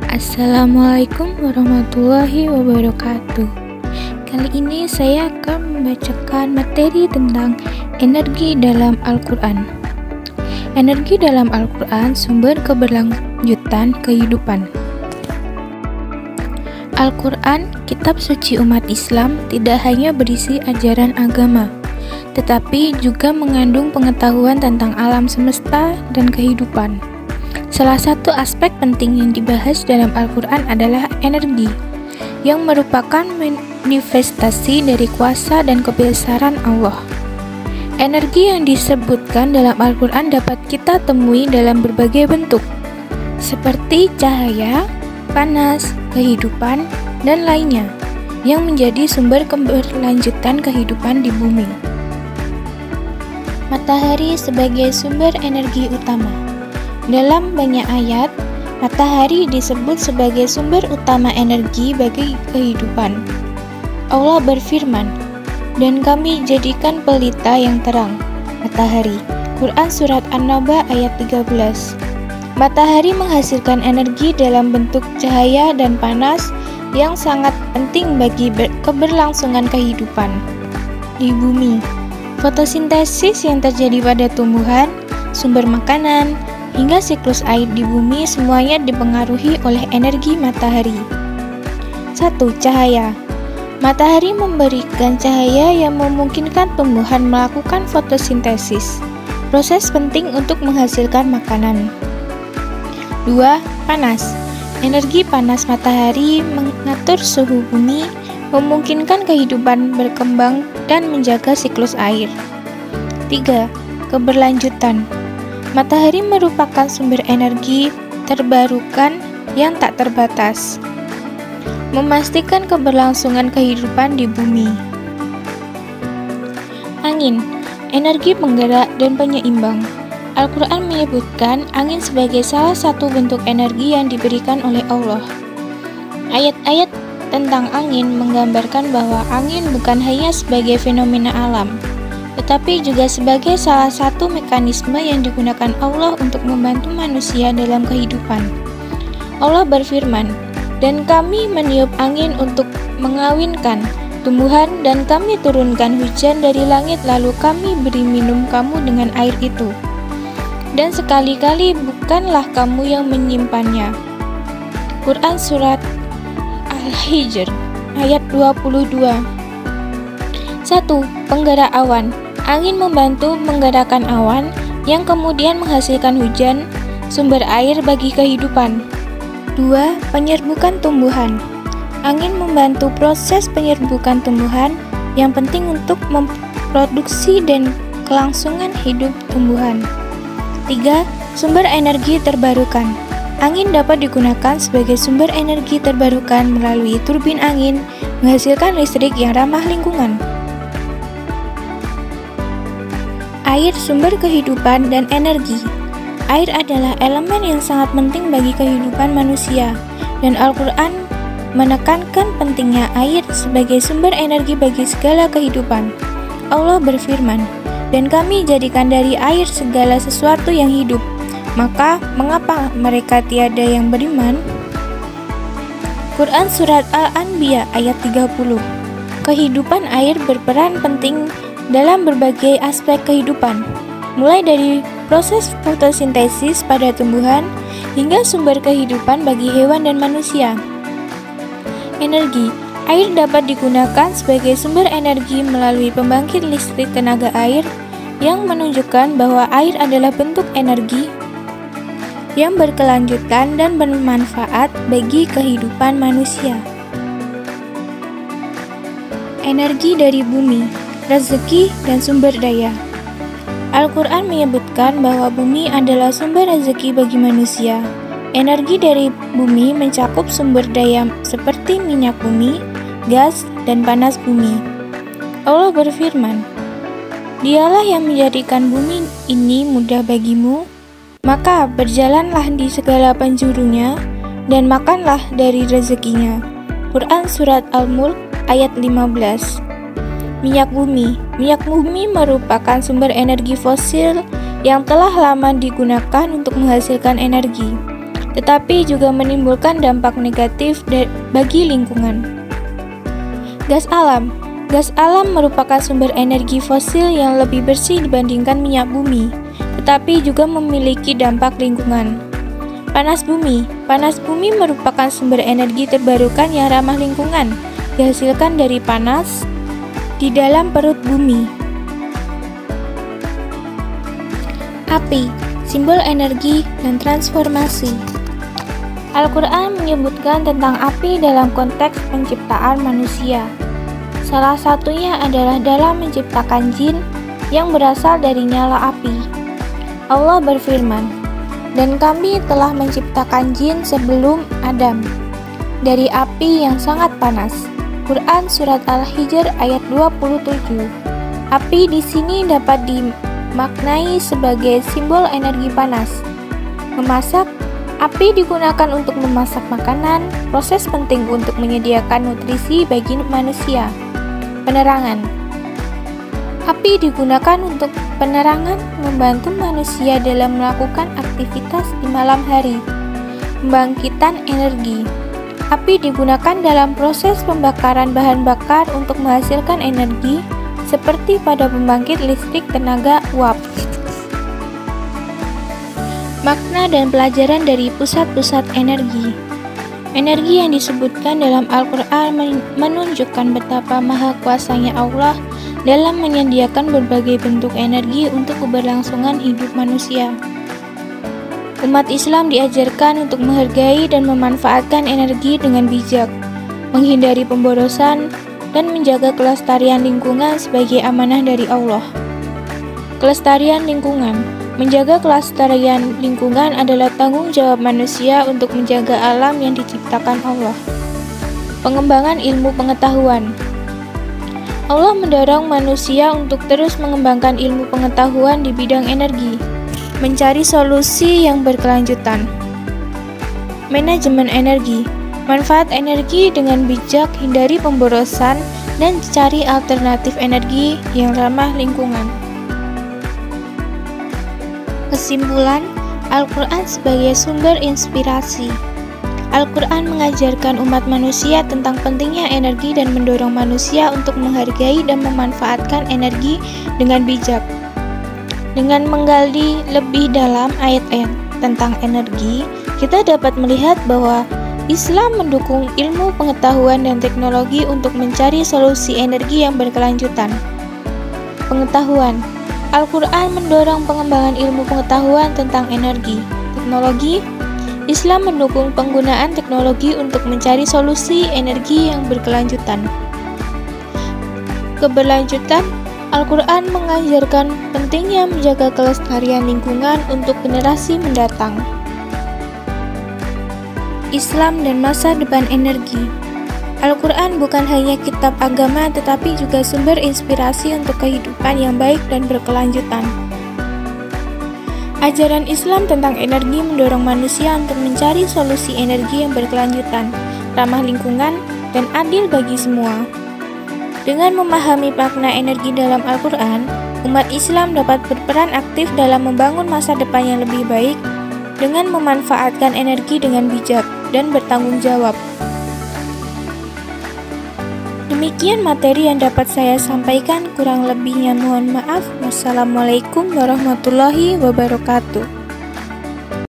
Assalamualaikum warahmatullahi wabarakatuh. Kali ini saya akan membacakan materi tentang energi dalam Al-Quran. Energi dalam Al-Quran sumber keberlanjutan kehidupan. Al-Quran, kitab suci umat Islam, tidak hanya berisi ajaran agama, tetapi juga mengandung pengetahuan tentang alam semesta dan kehidupan. Salah satu aspek penting yang dibahas dalam Al-Quran adalah energi, yang merupakan manifestasi dari kuasa dan kebesaran Allah. Energi yang disebutkan dalam Al-Quran dapat kita temui dalam berbagai bentuk, seperti cahaya, panas, kehidupan, dan lainnya, yang menjadi sumber keberlanjutan kehidupan di bumi. Matahari sebagai sumber energi utama. Dalam banyak ayat, matahari disebut sebagai sumber utama energi bagi kehidupan. Allah berfirman, "Dan kami jadikan pelita yang terang, matahari." Quran Surat An-Naba ayat 13. Matahari menghasilkan energi dalam bentuk cahaya dan panas yang sangat penting bagi keberlangsungan kehidupan di bumi. Fotosintesis yang terjadi pada tumbuhan, sumber makanan, hingga siklus air di bumi semuanya dipengaruhi oleh energi matahari. 1. Cahaya. Matahari memberikan cahaya yang memungkinkan tumbuhan melakukan fotosintesis, proses penting untuk menghasilkan makanan. 2. Panas. Energi panas matahari mengatur suhu bumi, memungkinkan kehidupan berkembang dan menjaga siklus air. 3. Keberlanjutan. Matahari merupakan sumber energi terbarukan yang tak terbatas, memastikan keberlangsungan kehidupan di bumi. Angin, energi penggerak dan penyeimbang. Al-Quran menyebutkan angin sebagai salah satu bentuk energi yang diberikan oleh Allah. Ayat-ayat tentang angin menggambarkan bahwa angin bukan hanya sebagai fenomena alam, tetapi juga sebagai salah satu mekanisme yang digunakan Allah untuk membantu manusia dalam kehidupan. Allah berfirman, "Dan kami meniup angin untuk mengawinkan tumbuhan, dan kami turunkan hujan dari langit, lalu kami beri minum kamu dengan air itu. Dan sekali-kali bukanlah kamu yang menyimpannya." Quran Surat Al-Hijr ayat 22. 1. Penggerak awan. Angin membantu menggerakkan awan yang kemudian menghasilkan hujan, sumber air bagi kehidupan. 2. Penyerbukan tumbuhan. Angin membantu proses penyerbukan tumbuhan yang penting untuk memproduksi dan kelangsungan hidup tumbuhan. 3. Sumber energi terbarukan. Angin dapat digunakan sebagai sumber energi terbarukan melalui turbin angin, menghasilkan listrik yang ramah lingkungan. Air, sumber kehidupan dan energi. Air adalah elemen yang sangat penting bagi kehidupan manusia, dan Al-Quran menekankan pentingnya air sebagai sumber energi bagi segala kehidupan. Allah berfirman, "Dan kami jadikan dari air segala sesuatu yang hidup. Maka, mengapa mereka tiada yang beriman?" Quran Surat Al-Anbiya ayat 30. Kehidupan air berperan penting dalam berbagai aspek kehidupan, mulai dari proses fotosintesis pada tumbuhan hingga sumber kehidupan bagi hewan dan manusia. Energi. Air dapat digunakan sebagai sumber energi melalui pembangkit listrik tenaga air, yang menunjukkan bahwa air adalah bentuk energi yang berkelanjutan dan bermanfaat bagi kehidupan manusia. Energi dari bumi, rezeki, dan sumber daya. Al-Quran menyebutkan bahwa bumi adalah sumber rezeki bagi manusia. Energi dari bumi mencakup sumber daya seperti minyak bumi, gas, dan panas bumi. Allah berfirman, "Dialah yang menjadikan bumi ini mudah bagimu, maka berjalanlah di segala penjurunya, dan makanlah dari rezekinya." Quran Surat Al-Mulk ayat 15. Minyak bumi. Minyak bumi merupakan sumber energi fosil yang telah lama digunakan untuk menghasilkan energi. tetapi juga menimbulkan dampak negatif bagi lingkungan. Gas alam. Gas alam merupakan sumber energi fosil yang lebih bersih dibandingkan minyak bumi, tetapi juga memiliki dampak lingkungan. Panas bumi. Panas bumi merupakan sumber energi terbarukan yang ramah lingkungan, dihasilkan dari panas di dalam perut bumi. Api, simbol energi dan transformasi. Al-Quran menyebutkan tentang api dalam konteks penciptaan manusia. Salah satunya adalah dalam menciptakan jin yang berasal dari nyala api. Allah berfirman, "Dan kami telah menciptakan jin sebelum Adam dari api yang sangat panas." Quran Surat Al-Hijr ayat 27. Api di sini dapat dimaknai sebagai simbol energi panas. Memasak. Api digunakan untuk memasak makanan, proses penting untuk menyediakan nutrisi bagi manusia. Penerangan. Api digunakan untuk penerangan, membantu manusia dalam melakukan aktivitas di malam hari. Pembangkitan energi. Api digunakan dalam proses pembakaran bahan bakar untuk menghasilkan energi, seperti pada pembangkit listrik tenaga uap. Makna dan pelajaran dari pusat-pusat energi. Energi yang disebutkan dalam Al-Quran menunjukkan betapa maha kuasanya Allah dalam menyediakan berbagai bentuk energi untuk keberlangsungan hidup manusia. Umat Islam diajarkan untuk menghargai dan memanfaatkan energi dengan bijak, menghindari pemborosan, dan menjaga kelestarian lingkungan sebagai amanah dari Allah. Kelestarian lingkungan. Menjaga kelestarian lingkungan adalah tanggung jawab manusia untuk menjaga alam yang diciptakan Allah. Pengembangan ilmu pengetahuan. Allah mendorong manusia untuk terus mengembangkan ilmu pengetahuan di bidang energi, mencari solusi yang berkelanjutan. Manajemen energi. Manfaat energi dengan bijak, hindari pemborosan, dan cari alternatif energi yang ramah lingkungan. Kesimpulan, Al-Quran sebagai sumber inspirasi. Al-Quran mengajarkan umat manusia tentang pentingnya energi dan mendorong manusia untuk menghargai dan memanfaatkan energi dengan bijak. Dengan menggali lebih dalam ayat-ayat tentang energi, kita dapat melihat bahwa Islam mendukung ilmu pengetahuan dan teknologi untuk mencari solusi energi yang berkelanjutan. Pengetahuan. Al-Quran mendorong pengembangan ilmu pengetahuan tentang energi, teknologi. Islam mendukung penggunaan teknologi untuk mencari solusi energi yang berkelanjutan. Keberlanjutan. Al-Quran mengajarkan pentingnya menjaga kelestarian lingkungan untuk generasi mendatang. Islam dan masa depan energi. Al-Quran bukan hanya kitab agama tetapi juga sumber inspirasi untuk kehidupan yang baik dan berkelanjutan. Ajaran Islam tentang energi mendorong manusia untuk mencari solusi energi yang berkelanjutan, ramah lingkungan, dan adil bagi semua. Dengan memahami makna energi dalam Al-Quran, umat Islam dapat berperan aktif dalam membangun masa depan yang lebih baik dengan memanfaatkan energi dengan bijak dan bertanggung jawab. Demikian materi yang dapat saya sampaikan, kurang lebihnya mohon maaf. Wassalamualaikum warahmatullahi wabarakatuh.